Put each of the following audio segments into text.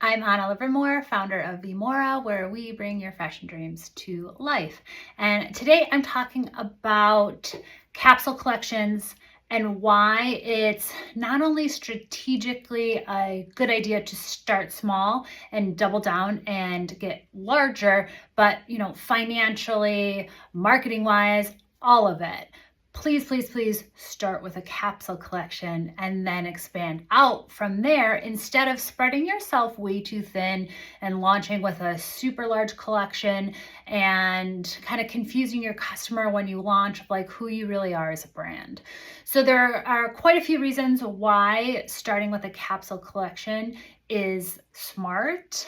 I'm Anna Livermore, founder of Vmora, where we bring your fashion dreams to life. And today I'm talking about capsule collections and why it's not only strategically a good idea to start small and double down and get larger, but financially, marketing wise, all of it. Please, please, please start with a capsule collection and then expand out from there instead of spreading yourself way too thin and launching with a super large collection and kind of confusing your customer when you launch, like who you really are as a brand. So there are quite a few reasons why starting with a capsule collection is smart.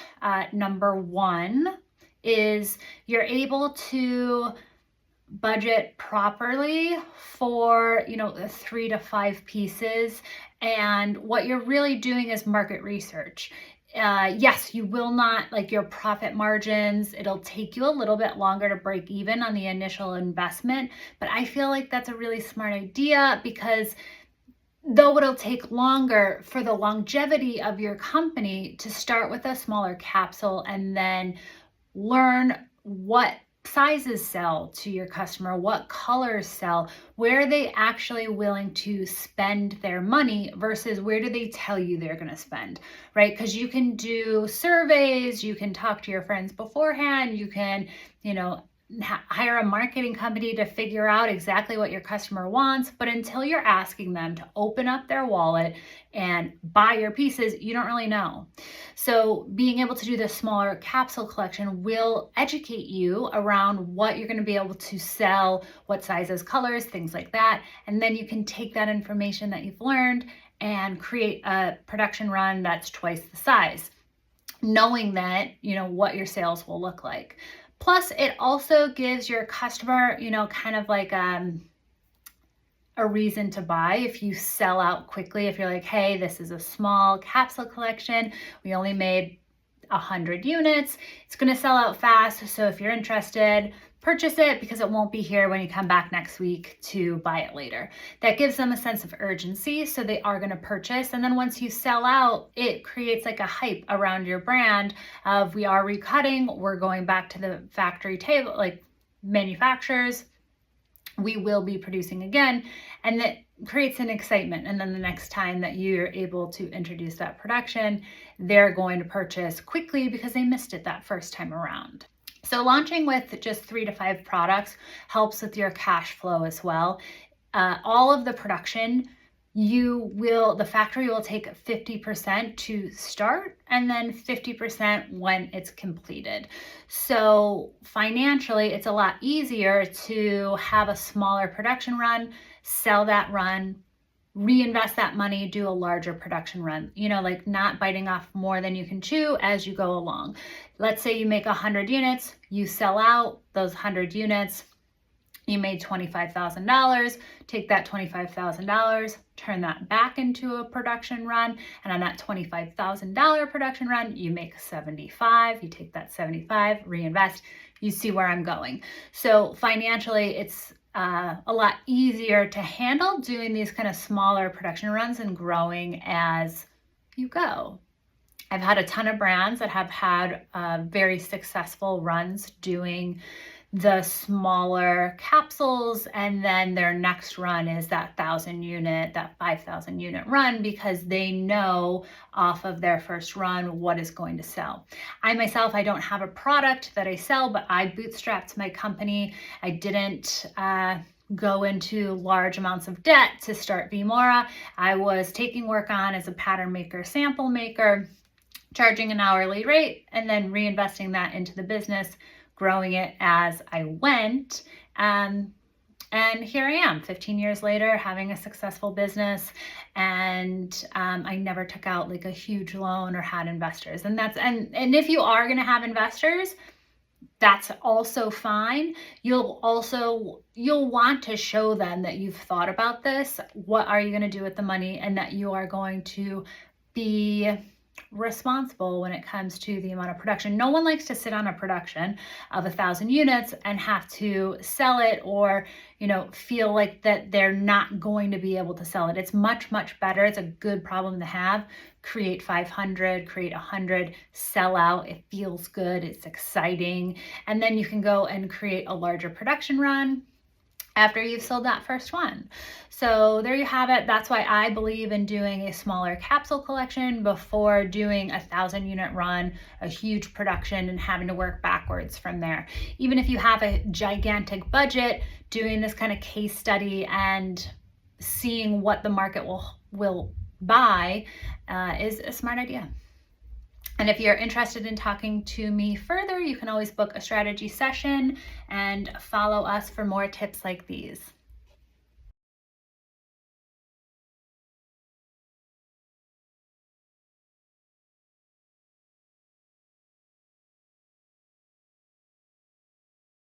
Number one is you're able to budget properly for 3 to 5 pieces, and what you're really doing is market research. Yes, you will not like your profit margins. It'll take you a little bit longer to break even on the initial investment, but I feel like that's a really smart idea because though it'll take longer for the longevity of your company to start with a smaller capsule and then learn what sizes sell to your customer, what colors sell, where are they actually willing to spend their money versus where do they tell you they're going to spend, right? Because you can do surveys, you can talk to your friends beforehand, you can, hire a marketing company to figure out exactly what your customer wants. But until you're asking them to open up their wallet and buy your pieces, you don't really know. So being able to do the smaller capsule collection will educate you around what you're going to be able to sell, what sizes, colors, things like that. And then you can take that information that you've learned and create a production run that's twice the size, knowing that, what your sales will look like. Plus, it also gives your customer, kind of like a reason to buy if you sell out quickly. If you're like, hey, this is a small capsule collection, we only made 100 units, it's going to sell out fast. So if you're interested, purchase it because it won't be here when you come back next week to buy it later. That gives them a sense of urgency, so they are going to purchase. And then once you sell out, it creates like a hype around your brand of we are recutting, we're going back to the factory table, like manufacturers, we will be producing again. And that creates an excitement. And then the next time that you're able to introduce that production, they're going to purchase quickly because they missed it that first time around. So launching with just 3 to 5 products helps with your cash flow as well. All of the production, the factory will take 50% to start and then 50% when it's completed. So financially, it's a lot easier to have a smaller production run, sell that run, reinvest that money, do a larger production run, like not biting off more than you can chew as you go along. Let's say you make 100 units, you sell out those 100 units, you made $25,000, take that $25,000, turn that back into a production run, and on that $25,000 production run, you make 75, you take that 75, reinvest, you see where I'm going. So financially, it's a lot easier to handle doing these kind of smaller production runs and growing as you go. I've had a ton of brands that have had very successful runs doing the smaller capsules, and then their next run is that 1,000 unit, that 5,000 unit run because they know off of their first run what is going to sell. I myself, I don't have a product that I sell, but I bootstrapped my company. I didn't go into large amounts of debt to start Vmora. I was taking work on as a pattern maker, sample maker, charging an hourly rate, and then reinvesting that into the business, growing it as I went. And here I am 15 years later having a successful business, and I never took out like a huge loan or had investors. And and if you are going to have investors, that's also fine. You'll want to show them that you've thought about this. What are you going to do with the money, and that you are going to be responsible when it comes to the amount of production. No one likes to sit on a production of 1,000 units and have to sell it, or, feel like that they're not going to be able to sell it. It's much, much better. It's a good problem to have. Create 500, create 100, sell out. It feels good. It's exciting. And then you can go and create a larger production run after you've sold that first one. So there you have it. That's why I believe in doing a smaller capsule collection before doing 1,000 unit run, a huge production, and having to work backwards from there. Even if you have a gigantic budget, doing this kind of case study and seeing what the market will buy is a smart idea. And if you're interested in talking to me further, you can always book a strategy session and follow us for more tips like these.